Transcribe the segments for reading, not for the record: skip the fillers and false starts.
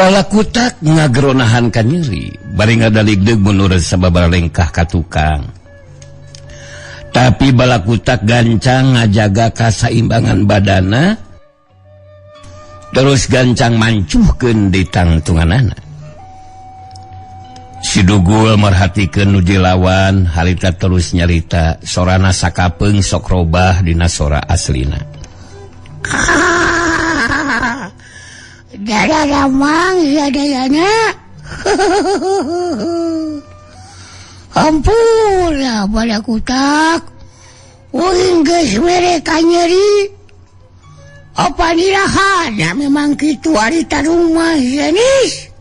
Balakutak ngageronahan ka nyeri bari ngadaligdeg menurut sababaraha lengkah ka tukang. Tapi balakutak gancang ngajaga kasaimbangan badana terus gancang mancuhkeun di tangtunganana. Si Dugul merhatikeun nuju lawan harita terus nyarita sorana sakapeung sok robah dina sora aslina. Dada ramang sadayana. Ampun balakutak. Uing geus mereka nyeri. Apa dirahana memang kitu harita rumah jenis.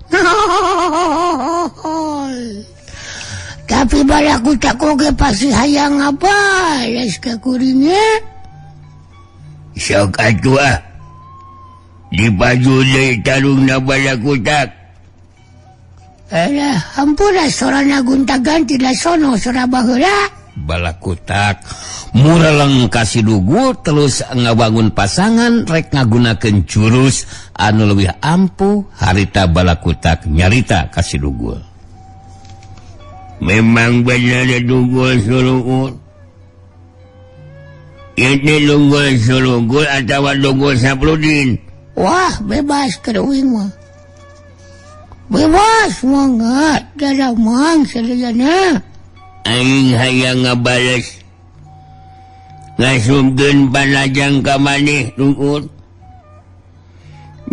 Tapi balakutak oge pasti hayang ngabales ka kuringnya. Sok atuh di baju deui tarungna balakutak. Alah, ampun sorana gunta-ganti lah sono sora baheula. Balakutak mureleng ka si Dugul terus ngabangun pasangan rek ngagunakeun jurus anu leuwih ampuh harita balakutak nyarita ka si Dugul. Memang bener Dugul sulungul. Ini Dugul sulungul atawa Dugul Saprudin? Wah, bebas keruing mah. Bebas mangga, dalamang sadayana. Aing hayang ngabales. Ngasumkeun panajang ka maneh Dugul.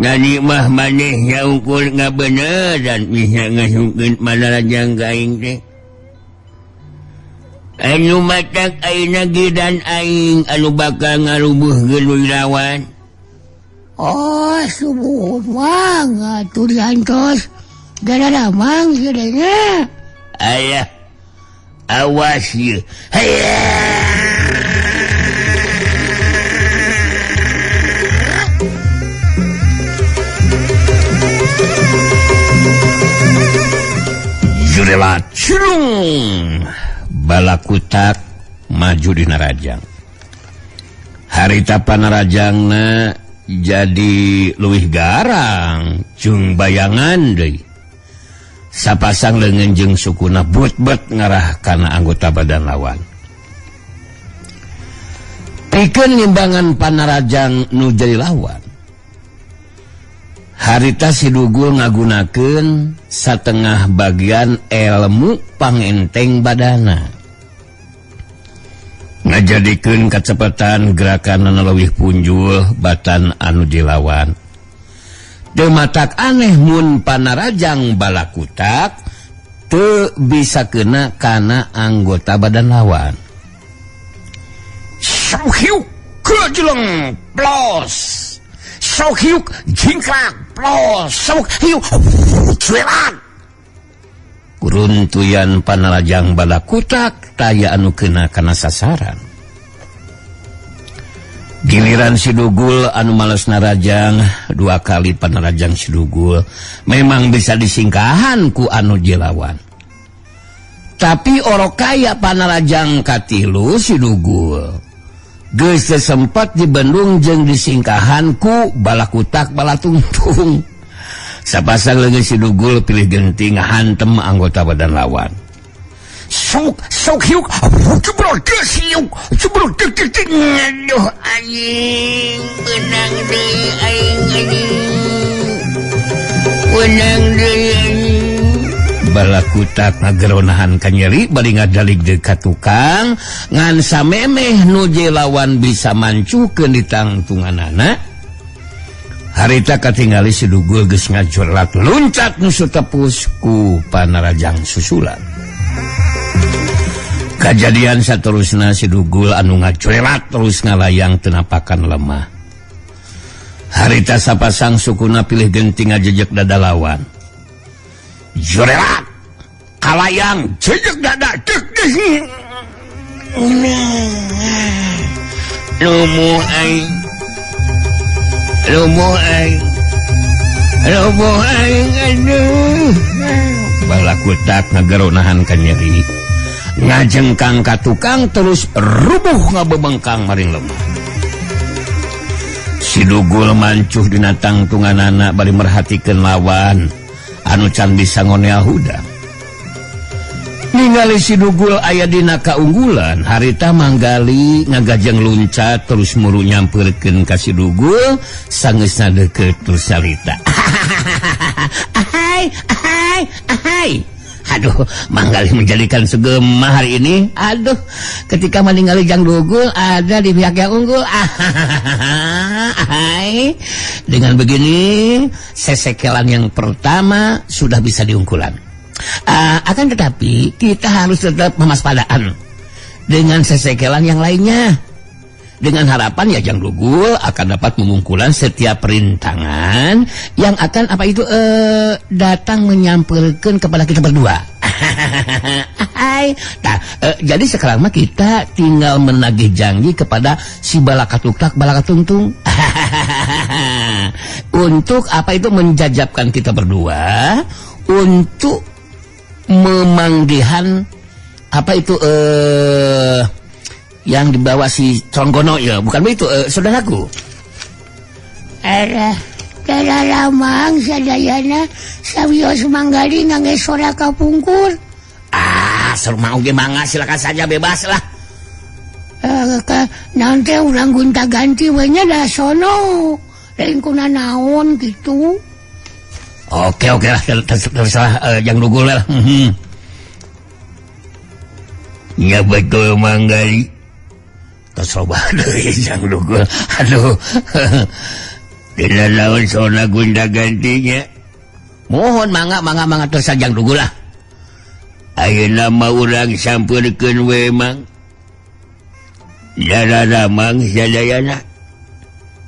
Nani mah maneh yaungkul ngabeneran bisa ngasumkeun panajang ka aing teh. Anu matak ayeuna gidan aing anu bakal ngarubuhkeun wirawan. Oh, subuhun mang, atuh diantos. Dada mang sadayana. Ayah, awas ye. Jurelat curung. Balakutak maju di narajang. Harita panarajangna jadi luwih garang jeung bayangan deui. Sapasang leungeun jeung sukuna but-but ngarah kana anggota badan lawan. Pikeun ngimbangan panarajang nu jadi lawan. Harita si Dugul ngagunakeun satengah bagian ilmu pangenteng badana. Ngajadikeun kacepatan gerakan anu leuwih punjul batan anu dilawan. Teu matak aneh mun panarajang balakutak teu bisa kena kana anggota badan lawan. Sauhiuk kejeleng plos. Sauhiuk jingkrak plos. Sauhiuk cuelan. Kuruntuyan panarajang balakutak taya anu kena kana sasaran. Giliran si Dugul anu males narajang, dua kali panarajang si Dugul memang bisa disingkahan ku anu jelawan. Tapi orokaya panarajang katilu si Dugul geus teu sempat dibendung jeung disingkahan ku balakutak balatungtung. Sapasang leungeun si Dugul pilih genting ngahantem anggota badan lawan. Sok hiuk cebrol siuk cebrol aduh anjing benang deui aing benang deui. Balakutak ngageronahan ka nyeri bari ngadalig deui ka tukang ngan samemeh nu lawan bisa mancukeun di tangtunganana. Harita katingali si Dugul geus ngajolat luncat nu tepus ku panarajang susulan. Kajadian saterusna si Dugul anu ngacuelat terus ngalayang tenapakan lemah. Harita sapasang sukuna pilih genting ngajejek dada lawan. Jorelat kalayang jejek dada cek lumuh aing aduh. Balakutak ngageronahan ka nyeri ngajengkang ka tukang terus rubuh ngabebengkang maring lemah. Sidugul mancuh dina tangtunganana bari merhatikeun lawan anu can bisa ngonea hudang. Ningali Sidugul aya dina kaunggulan, harita manggali ngagajeng luncat terus muru nyampeurkeun ka Sidugul sangeusna deukeut terus salita. Ahai. Aduh, manggali menjadikan segema hari ini. Aduh, ketika meninggali Jang Dugul ada di pihak yang unggul. Ahai. Dengan begini, sesekelan yang pertama sudah bisa diungkulan. Akan tetapi kita harus tetap mewaspadaan dengan sesekelan yang lainnya. Dengan harapan ya Jang Dugul akan dapat memungkulan setiap perintangan yang akan datang menyampaikan kepada kita berdua. Jadi sekarang mah kita tinggal menagih janji kepada si Balakatuktak Balakatungtung untuk menjajabkan kita berdua untuk memanggihan yang dibawa si Tronggono ya, bukan begitu saudaraku? Dara lamang sadayana sawios manggali ngangge sora kapungkur. Seru mau ge mangga silakan saja bebas lah. Nanti urang gonta ganti we nya da sono. Lain kuna naon gitu. Oke lah terserah Jang Dugul lah. Ya betul manggali. Tersoba deui Jang Dugul. Aduh. Dina lawan sona gonta gantinya. Mohon mangga terserah Jang Dugul lah. Ayeuna mah urang sampeurkeun we mang. Dara mang sadayana.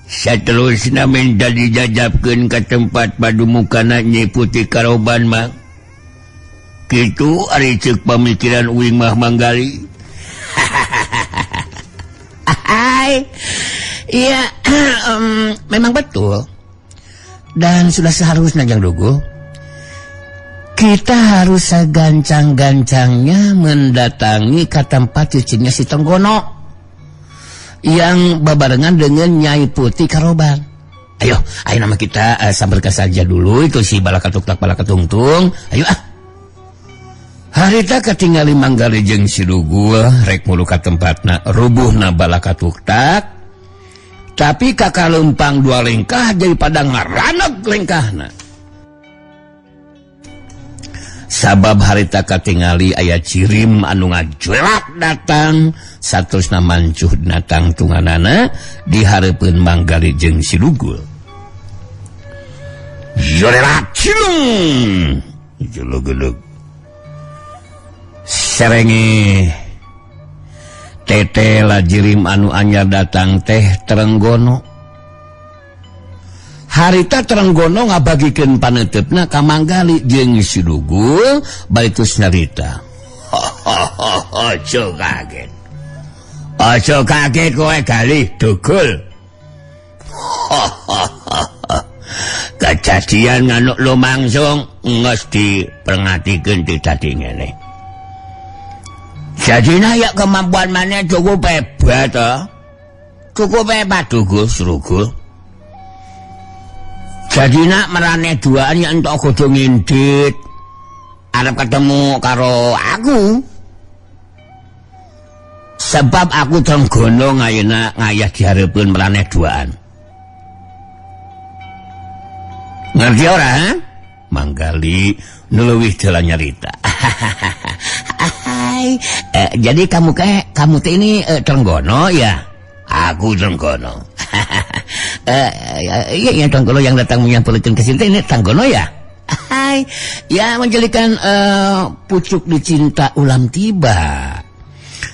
Saterusna minta dijajabkeun ka tempat padumukana Nyi Putih Karoban mang. Kitu ari ceuk pamikiran uing mah manggali. Iya, memang betul. Dan sudah seharusnya Jang Dugul kita harus segancang-gancangnya mendatangi ke tempat cucinya si Tronggono yang babarengan dengan Nyai Putih Karoban. Ayo nama kita sambarkan saja dulu itu si Balakatuktak Balakatungtung. Ayo harita ketinggali manggali jeung Sidugul rek mulu ka tempatna rubuhna Balakatuktak. Tapi kakak lempang dua lengkah jadi pada ngaraneg lengkahna. Sabab harita katingali aya cirim anu ngajuelak datang saterusna mancuh dina tangtunganana di hareupeun manggali jeung Sidugul. Jorelat cilung jelug-gelug serenge tete lajirim anu anyar datang teh Trenggono. Harita Trenggono ngabagikeun paneutepna ka manggali jeung Sidugul balitus nyarita. Ojo kaget kowe gali Dugul. Kejadian nganu lumangsung geus diperngatikeun ti tadi ngene. Jadina ya kemampuan maneh cukup hebat toh. Cukup hebat Dugul Srugul. Jadina merane duaan yang entok kudu ngindit arep ketemu karo aku. Sebab aku Trenggono ngayuna ngayah dihareupeun merane duaan. Ngerti ora? Manggali nuluwih dalan nyarita. Jadi kamu teh ini Trenggono ya? Aku Trenggono. Iya Trenggono yang datang menyampaikan ke sini ini Trenggono ya? Ya menjadikan pucuk dicinta ulam tiba.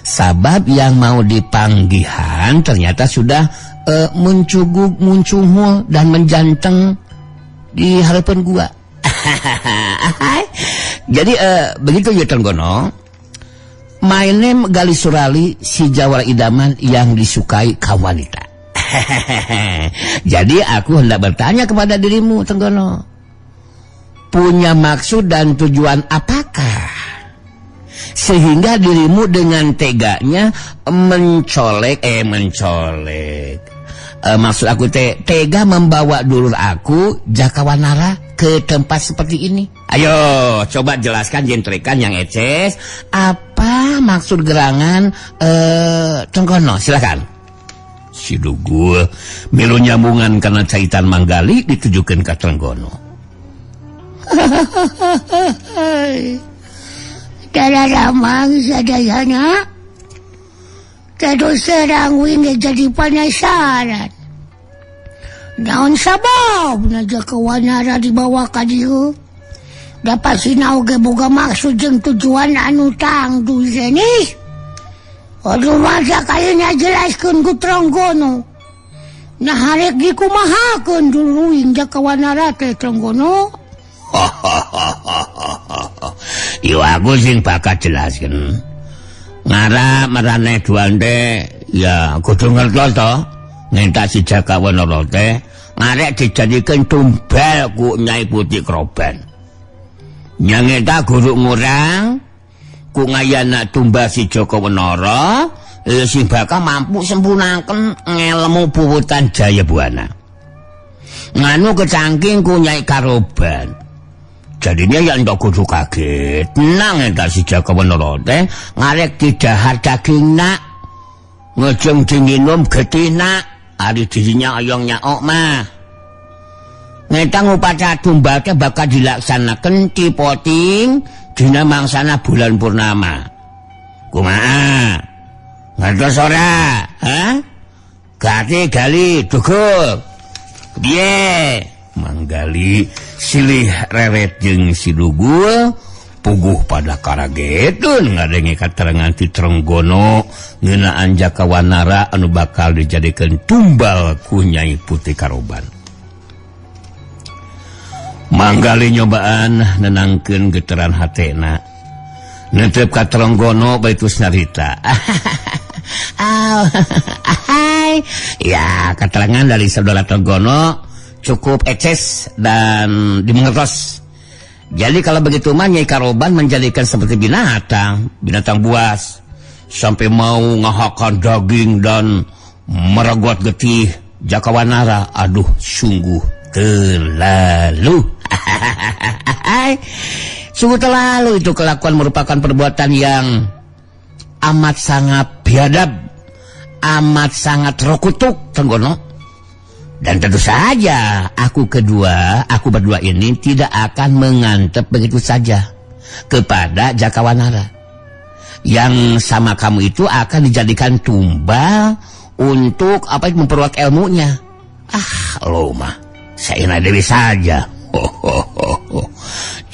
Sabab yang mau dipanggihan ternyata sudah muncuguk muncungul dan menjanteng di harapan gua. Jadi begitu ya Trenggono. My name Gali Surali, si Jawara idaman yang disukai kaum wanita. Jadi aku hendak bertanya kepada dirimu Trenggono, punya maksud dan tujuan apakah sehingga dirimu dengan teganya mencolek Maksud aku tega membawa dulur aku Jakawanara ke tempat seperti ini. Ayo coba jelaskan jentrekan yang eces, apa maksud gerangan Trenggono, silakan. Si Dugul milu nyambungan karena caitan Manggali ditujukan ke Trenggono. Dalamang sadayana terus serang wingi jadi penasaran. Naon sabab na Jakawanara dibawa ka dieu? Dapat sinau ge boga maksud jeung tujuan anu tangtu jenis. Aduh masa kayaknya jelaskeun ku Trenggono. Nah harek dikumahakeun dulu wing Jakawanara teh Trenggono. Yo aku sing bakal jelaskeun. Ngara marane duan teh ya kudu ngertos to ngentak si Jakawanara teh ngarek dijadikeun tumbal ku Nyai Putih Kroban. Nyangeta guru ngurang ku ngayana tumbal si Jakawanara sing bakal mampu sempunaken ngelmu puputan Jayabuana. Nganu kecangking ku Nyai Karoban. Jadinya yang ndak kudu kaget. Nang entar si Jakawanara teh ngarek didahar dagingna. Ngejeng dinginum getina, ari dirinya oyong nyaok mah. Ngetang upacara tumbal teh bakal dilaksanakan di poting dina mangsana bulan purnama. Kumaha? Ngertos ora? Hah? Gati gali Dugul. Piye? Manggali silih reret jeung si Dugul puguh pada karagetun ngadengi katerangan ti Trenggono ngeunaan Jakawanara anu bakal dijadikeun tumbal ku Nyai Putih Karoban. Manggali nyobaan nenangkeun geteran hatena. Netep ka Trenggono baitus nyarita. Ya, keterangan dari saudara Trenggono cukup eces dan dimengertos. Jadi kalau begitu mah Nyai Karoban menjadikan seperti binatang buas, sampai mau ngahakan daging dan meregot getih Jakawanara. Aduh, sungguh terlalu. Sungguh terlalu itu kelakuan merupakan perbuatan yang amat sangat biadab, amat sangat rokutuk Trenggono. Dan tentu saja aku berdua ini tidak akan mengantep begitu saja kepada Jakawanara. Yang sama kamu itu akan dijadikan tumbal untuk memperluas ilmunya. Lo mah saya dewi saja.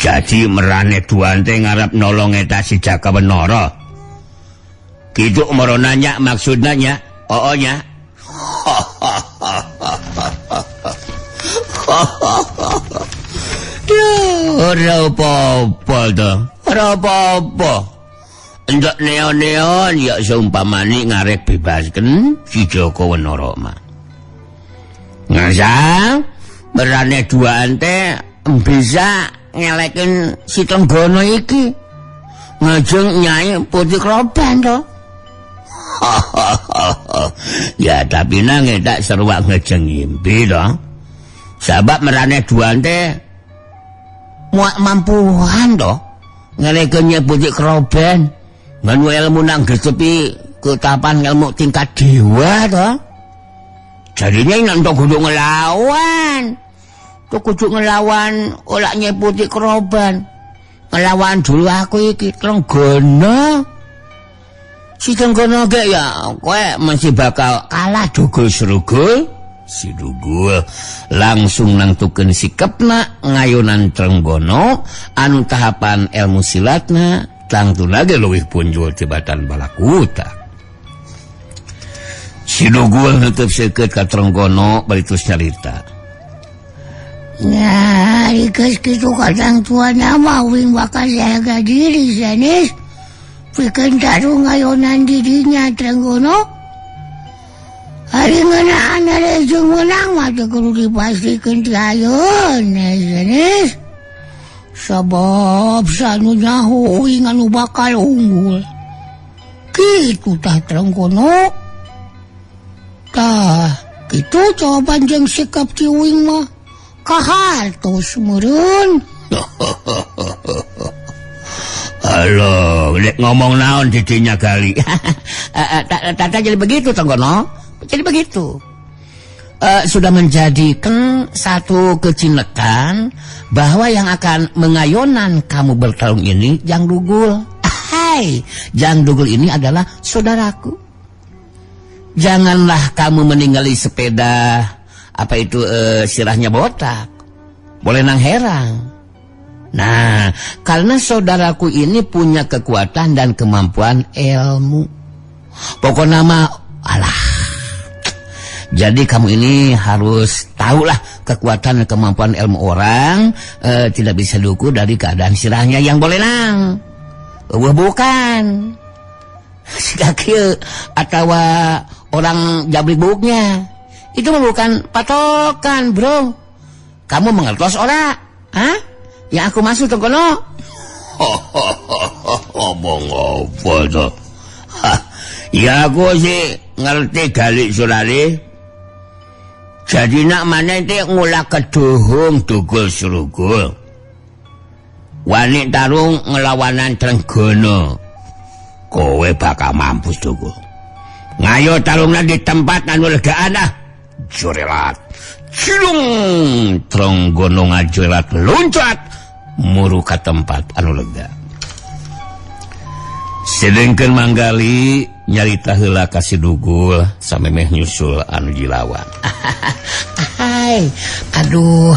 Jadi merane tuan teh ngarep nolong eta si Jakawanara. Kitu meronanya maksudnya, nya. Ora apa-apa to. Ora apa-apa. Endak neon-neon ya seumpamane ngarek bebaskeun si Jakawanara mah. Ngasa berane duaan teh bisa ngelekin si Trenggono iki. Ngajeng Nyai Putih Kroban to. Ya tapi nang tak seruak ngejeng ngimpi to. Sabab merane duan teh muak mampuan to ngelekeun Nyai Putih Kroban. Nganu ilmu nang gesepi ketapan ilmu tingkat dewa to. Jadinya nang kudu ngelawan. Kudu ngelawan olak Nyai Putih Kroban. Ngelawan dulu aku iki Trenggono. Si Trenggono ge ya kowe masih bakal kalah Dugul Srugul. Si Dugul langsung nangtukeun sikepna ngayunan Trenggono anu tahapan ilmu silatna tangtuna ge leuwih punjul tibatan balakuta. Si Dugul neuteuf seukeut ka Trenggono balitus nyarita. Nah, dikes kitu kadang tuan nama wing bakal jaga diri jenis. Bikin taruh ngayonan dirinya Trenggono. Hari ngenaan ada jeng menang mata kudu dipastikan tiayun jenis. Sebab sanu nyaho inganu bakal unggul. Kitu tah Trenggono. Tah Kitu jawaban jeung sikap Ciwing mah kahartos meureun. Halo, dek ngomong naon cicinya kali. Tata jadi begitu, Trenggono. Jadi begitu. Sudah menjadikan satu kecinekan bahwa yang akan mengayonan kamu bertarung ini Jang Dugul. Hai, Jang Dugul ini adalah saudaraku. Janganlah kamu meninggali sepeda sirahnya botak. Boleh nang herang. Nah, karena saudaraku ini punya kekuatan dan kemampuan ilmu. Pokoknya mah, alah. Jadi kamu ini harus tahulah kekuatan dan kemampuan ilmu orang tidak bisa diukur dari keadaan sirahnya yang boleh nang. Bukan. Sikakil atau orang jabrik buknya. Itu bukan patokan, bro. Kamu mengertos ora? Hah? Ya aku masuk Trenggono. Omong apa tuh? Ya aku sih ngerti gali Surali. Jadi nak mana itu ngulah keduhung Dugul Surugul. Wani tarung ngelawanan Trenggono. Kowe bakal mampus Dugul. Ngayo tarungna di tempat anu legaan ah. Jurelat. Cilung Trenggono ngajurat loncat muru ka tempat anu lega. Sedengkeun manggali nyarita heula ka si Dugul samemeh nyusul anu jilawan. Hai, aduh,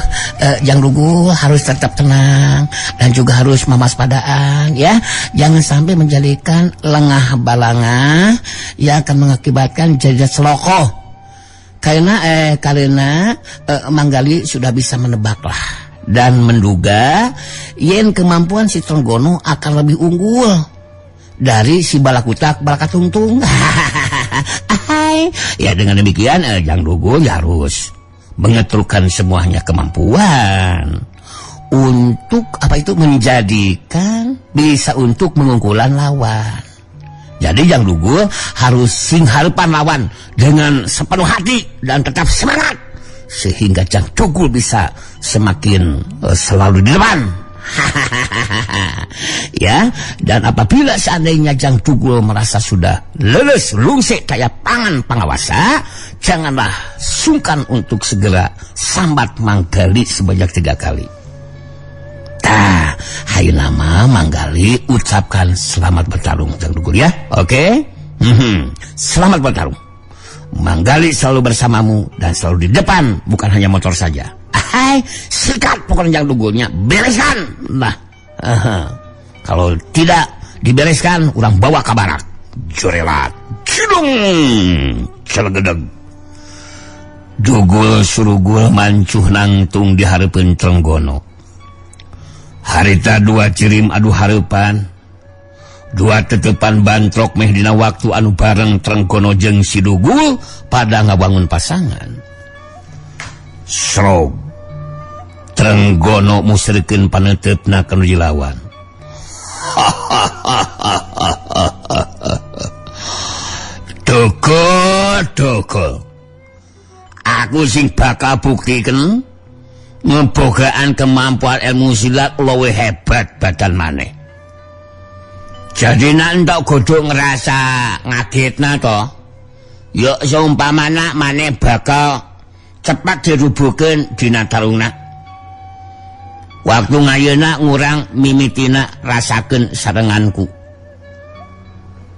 Jang Dugul harus tetap tenang dan juga harus mewaspadaan ya. Jangan sampai menjadikan lengah balanga yang akan mengakibatkan jadi selokoh. Karena Manggali sudah bisa menebaklah dan menduga yen kemampuan si Trenggono akan lebih unggul dari si Balakutak Balakatungtung. Ya dengan demikian Jang Dugul harus mengetrukan semuanya kemampuan untuk menjadikan bisa untuk mengungkulan lawan. Jadi Jang Dugul harus singharpan lawan dengan sepenuh hati dan tetap semangat sehingga Jang Dugul bisa semakin selalu di depan. Ya, dan apabila seandainya Jang Dugul merasa sudah leles lungsik kayak pangan pangawasa, janganlah sungkan untuk segera sambat Manggali sebanyak 3 kali. Hai nama Manggali ucapkan selamat bertarung Jang Dugul ya. Oke? Selamat bertarung. Manggali selalu bersamamu dan selalu di depan, bukan hanya motor saja. Hai, sikat pokoknya Jang Dugulnya, bereskan. Nah, kalau tidak dibereskan, orang bawa ke barak. Jurelat. Cidung. Celegedeg. Dugul Surugul mancuh nangtung di hareupeun Trenggono. Harita 2 cirim adu hareupan. 2 tetepan bantrok meh dina waktu anu bareng Trenggono jeung si Dugul pada ngabangun pasangan. Srog. Trenggono musrikeun paneutepna ka nu jilawan. Dugul. Aku sing bakal buktikeun ngebogaan kemampuan ilmu silat luwih hebat badan maneh. Jadi nak entuk kudu ngerasa ngagetna to. Yo seumpamana maneh bakal cepat dirubuhkeun dina tarungna. Waktu ngayeuna ngurang mimitina rasakeun seranganku.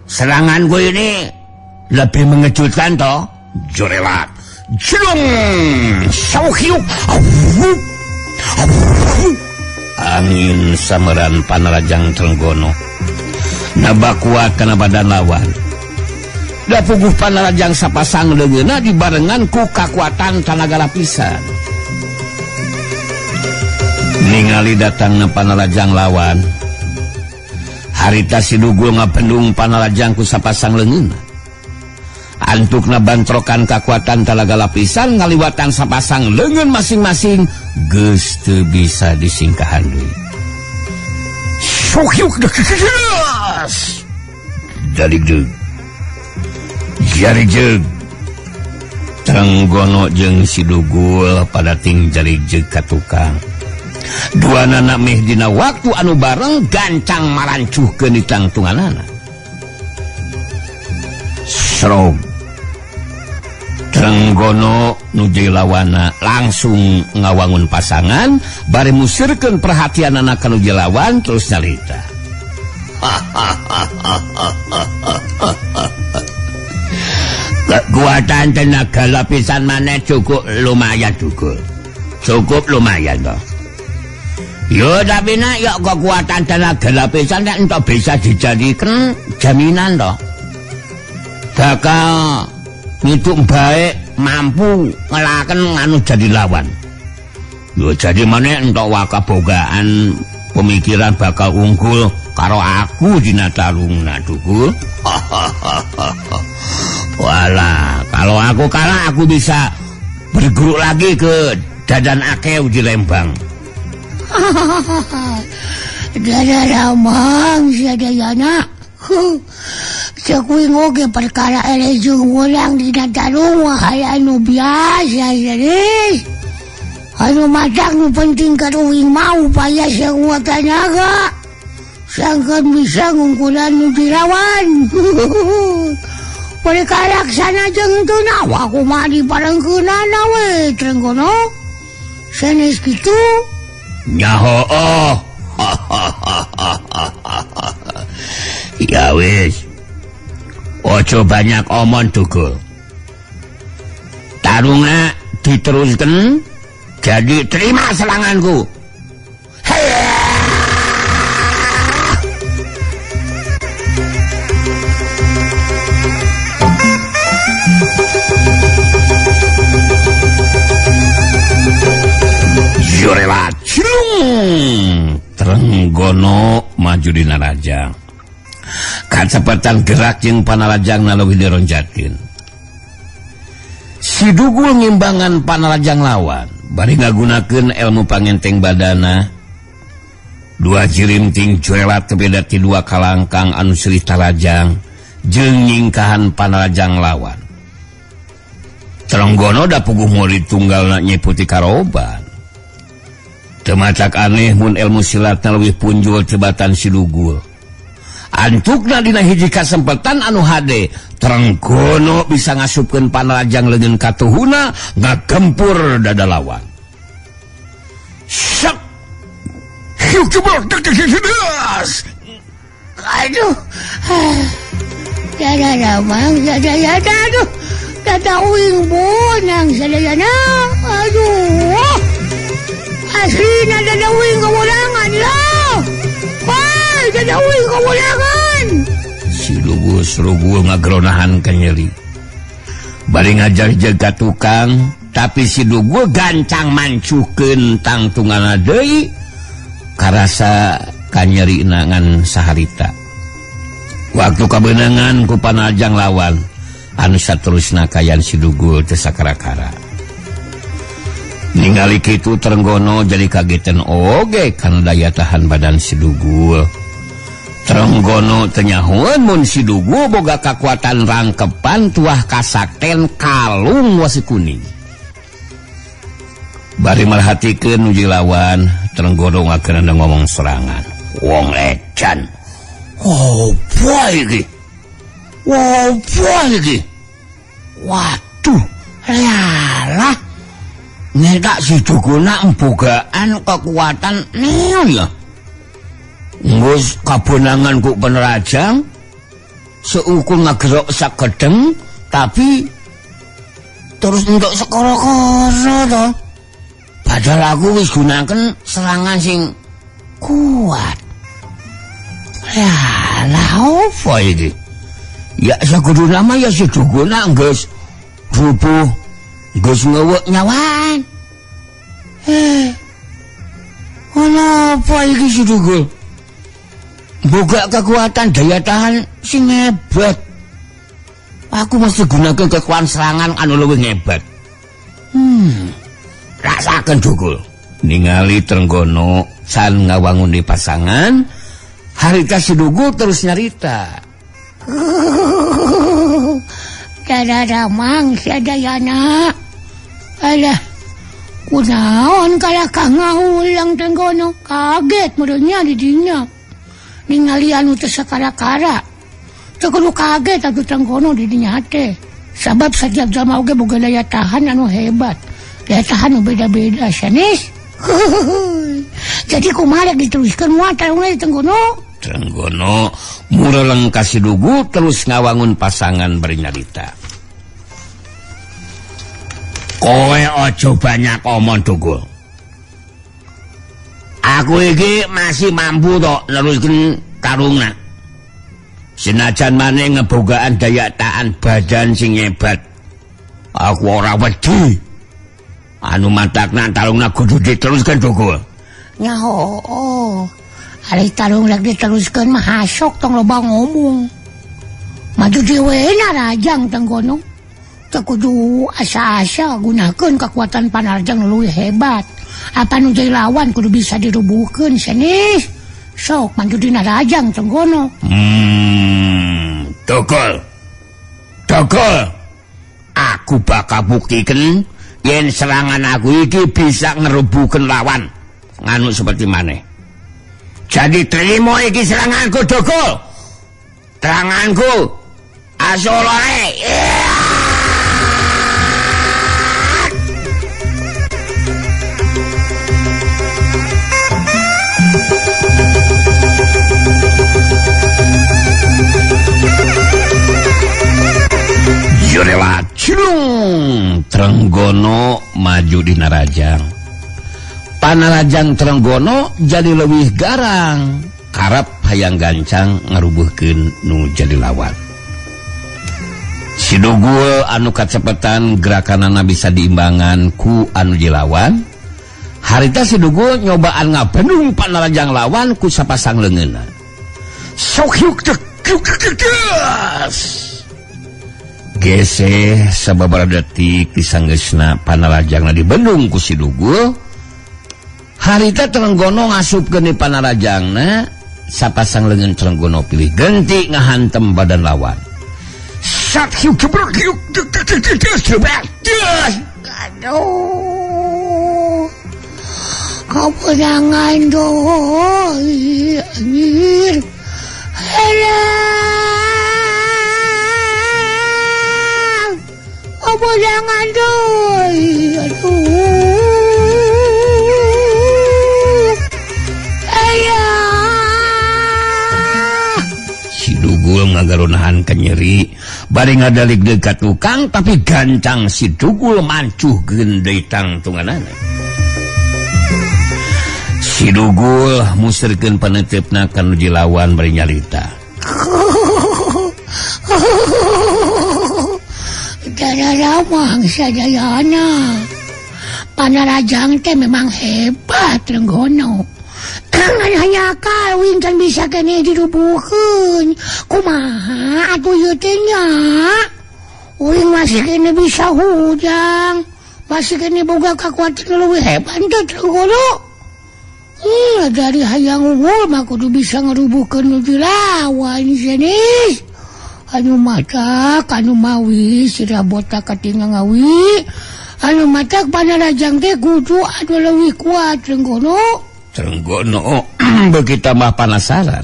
Seranganku ini lebih mengejutkan to. Jurelat. Jelung sauhiuk. Angin sameran panarajang Trenggono naba kuat kana badan lawan. Da puguh panarajang sapasang leungeunna dibarengan ku kakuatan tanaga lapisan. Ningali datangna panarajang lawan, harita si Dugul ngapendung panarajang ku sapasang leungeunna. Antukna bantrokan kakuatan talaga lapisan ngaliwatan sapasang leungeun masing-masing geus teu bisa disingkahan deui. Sokyuk deus. Dalig deug. Jari jeug. Trenggono jeung Sidugul pada ting jarijeg ka tukang. Dua anak meh dina waktu anu bareng gancang marancuhkeun di tangtunganana. Srog Trenggono nuju lawana langsung ngawangun pasangan bari musirkeun perhatian anak nuju lawan terus nyarita. Kekuatan tenaga lapisan mana cukup lumayan Dugul. Cukup lumayan toh. Yo tapi nak yo kekuatan tenaga lapisan tak entah bisa dijadikan jaminan toh. Bakal itu baik mampu ngelaken anu jadi lawan. Yo jadi mana entah wakabogaan pemikiran bakal unggul karo aku dina tarungna Dugul. Walah, kalau aku kalah aku bisa berguru lagi ke Dadan Akeu di Lembang. Dadan Ramang sadayana. Sakuing oge perkara elejung ulang di Natarung wahai anu biasa jadi. Anu matak nu penting karuing mau upaya sekuat tenaga. Sangkan bisa ngungkulan nu dirawan. Mereka laksana jeung teu nawa kumaha diparengkeunana we Trenggono. Sanes kitu. Nyaho oh. Ya wis. Ojo banyak omong Dugul. Tarungna diteruskan jadi terima seranganku. Yorela cilung Trenggono maju di Narajang. Kacepatan gerak jeung panarajang leuwih dironjatkeun. Sidugul ngimbangan panarajang lawan bari ngagunakeun ilmu pangenteng badana. Dua jirimting juelat beda ti dua kalangkang anu silih tarajang jeung nyingkahan panarajang lawan. Trenggono da puguh murid tunggalna nyeputi karoban. Temacak aneh mun ilmu silatna leuwih punjul cebatan Sidugul. Antukna dina hiji kasempatan anu hade Trenggono bisa ngasupkeun panarajang leungeun katuhuna ngagempur dada lawan. Sak. Hiu kebal dedes. Aduh. Dada Ramang sadayana aduh. Dada uing bonang sadayana. Aduh. Asina dada uing kawulangan lah. Wah, dada uing kawulangan. Sidugul ngageronahan ka nyeri. Bari ngajar jaga tukang, tapi Sidugul gancang mancuhkeun tangtunganna deui karasa ka nyerina ngan saharita. Waktu kabeunangan ku panarajang lawan, anu saterusna kayan Sidugul teu sakara-kara. Ningali kitu Trenggono jadi kagetan oge kana daya tahan badan Sidugul. Trenggono teu nyahoeun mun Sidugul boga kakuatan rangkepan tuah kasakten kalung wasi kuning. Bari merhatikeun nuju lawan, Trenggono ngakeunana ngomong serangan. Wong ecan. Oh, boy iki. Oh, boy iki. Waduh, yalah. Nyedak Sidugulna embogaan kekuatan neon ya. Nggus kabonangan ku penerajang seukur ngagerok sakedeng tapi terus entuk sekoro-koro to. Padahal aku wis gunakan serangan sing kuat. Yalah apa iki? Ya sakudu nama ya Sidugulna nggus rubuh Gus ngewek nyawan. Kenapa iki Sidugul? Boga kekuatan daya tahan sing hebat. Aku mesti gunakan kekuatan serangan anu luwih hebat. Rasakan Dugul. Ningali Trenggono san ngawangun di pasangan, harita Sidugul terus nyarita. Dararamang sadayana. Alah, kunaon kala kangaulang Trenggono. Kaget modelnya di dinya. Ningali anu teu sakara-kara. Teu kudu kaget atuh Trenggono di dinya teh. Sabab setiap jalma oge boga daya tahan anu hebat. Daya tahan anu beda-beda sanes. Jadi kumaha diteruskeun moal tarungna di Trenggono? Trenggono mureleng ka Sidugu terus ngawangun pasangan bernyarita. Kowe ojo banyak omong Dugul. Aku iki masih mampu tok neruskeun tarungna. Senajan maneh ngebogaan daya tahan badan sing hebat. Aku ora wedi. Anu matakna tarungna kudu diteruskeun Dugul. Nyaho. Ari tarung lagi diteruskeun mah hasok tong loba ngomong. Maju diweuna Rajang Trenggono. Teu kudu asa-asa gunakeun kekuatan Panarajang leuwih hebat. Apa nu jadi lawan kudu bisa dirubuhkeun sanes. Sok maju dina Rajang Trenggono. Dugul. Aku bakal buktikeun yen serangan aku iki bisa ngerubuhkeun lawan. Nganu seperti maneh. Jadi terima iki seranganku Dugul. Teranganku asolore. Yorela cilung Trenggono maju di Narajang. Panarajang Trenggono jadi leuwih garang karep hayang gancang ngarubuhkeun nu jadi lawan. Sidugul anu kacepetan gerakanana bisa diimbangan ku anu jilawan. Harita Sidugul nyobaan ngabendung Panarajang lawan ku sapasang leungeunna. Sok yuk Geseh sababaraha detik disanggeusna Panarajangna dibendung ku Sidugul. Harita Trenggono ngasupkeun di Panarajangna, sapasang leungeun Trenggono pilih genti ngahantem badan lawan. Sak hiuk jebrek hiuk. Aduh. Kapunangan doi. Anjir. Alah. Kapunangan doi. Aduh. Sidugul ngagarunahan kenyeri bari ngadalik dekat tukang tapi gancang Sidugul mancuhkeun deui tangtunganana. Sidugul musirkeun paneutepna ka nu jilawan bari nyarita. Dararamang sadayana. Panarajang teh memang hebat Trenggono. Hanya kawin kan bisa kene dirubuhkeun. Kumaha atuh ieu teh nya? Uing masih kene bisa hujang. Masih kene boga kakuatan leuwih hebat teh Trenggono. Dari hayang unggul mah kudu bisa ngarubuhkeun nu lawan sanes. Anu matak anu mawi sira botak katinga ngawi. Anu matak Panarajang teh kudu anu leuwih kuat Trenggono. Trenggono begitu mah penasaran.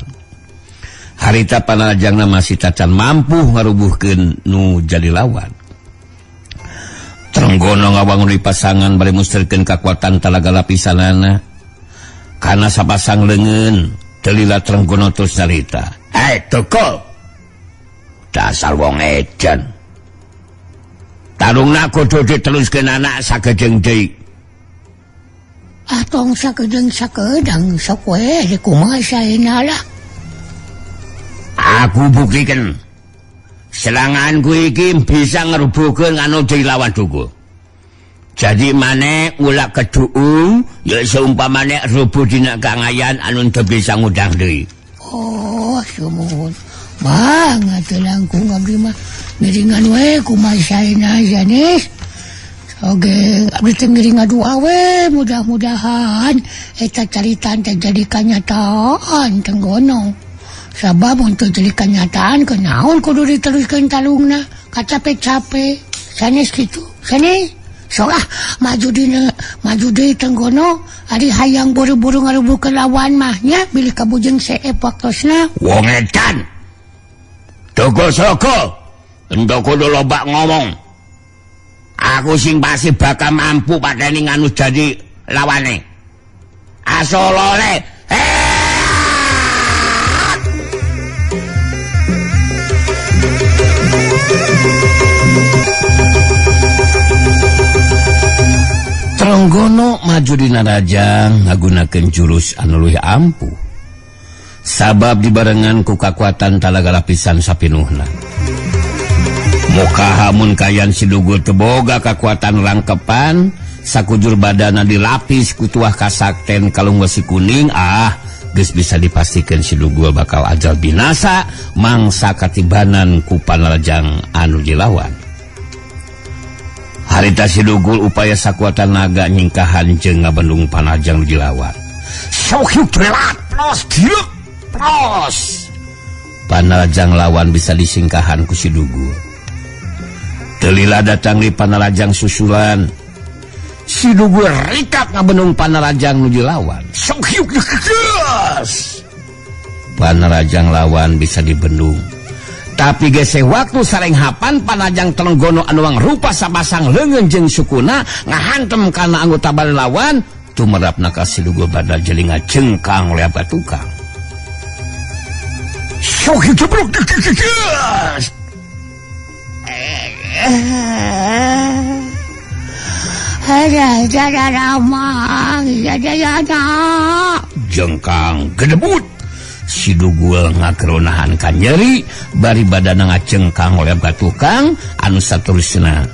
Harita Panarajangna masih tacan mampu ngarubuhkeun nu jadi lawan. Trenggono ngawangun di pasangan bari mustirkeun kakuatan talaga lapisanana. Kana sapasang leungeun telila Trenggono terus nyarita. Dugul. Dasar wong edan. Tarungna kudu diteruskeun anak sagejeng deui. Atong sakedeng sok we kumaha saena lah. Aku buktikeun seranganku iki bisa ngerubuhkeun anu dilawan Dugul. Jadi maneh ulah keduung ya seumpamane rubuh dina kangayan anu teu bisa ngudang deui. Oh, sumuhun. Banget langkung abdi mah ngiringan we kumaha saena sanes. Oke, abdi teh ngiring ngadua we, mudah-mudahan eta caritaan teh jadi kanyataan Trenggono. Sabab untuk jadi kenyataan kenaon kudu diteruskeun talungna. capek-capek sanes gitu sanes sok maju di Tenggono ari hayang buru-buru ngarubukeun lawan mah nya bilih kabujeng seep waktosna wong edan Dogo Soko ento kudu loba ngomong aku sing pasti bakal mampu pateni nganu jadi lawane asolole Trenggono maju dina Rajang ngagunakeun jurus anu leuwih ampuh sabab dibarengan ku kakuatan talaga lapisan sapinuhna muka hamun kayan Sidugul teu boga kakuatan rangkepan sakujur badana dilapis ku tuah kasakten kalung wesi kuning geus bisa dipastikeun Sidugul bakal ajal binasa mangsa katibanan ku Panarajang anu dilawan. Harita Sidugul upaya sakuatan naga nyingkahan jeung ngabendung Panarajang nu dilawan. Syuhyuk relat pros. Panarajang lawan bisa disingkahan ku Sidugul. Telila datang di Panarajang susulan. Sidugul rikat ngabendung Panarajang nu dilawan. Syuhyuk geus. Panarajang lawan bisa dibendung. Tapi gese waktu sarenghapan Panarajang Trenggono anu rupa sapasang leungeun jeung sukuna ngahantem kana anggota bal lawan tumerapna ka Sidugul badal jelinga cengkang oleh tukang. Sok jebrok geus. Ada ramah ada jengkang gedebut Sidugul ngageronahan kan nyeri bari badana ngacengkang oleh tukang anu saterusna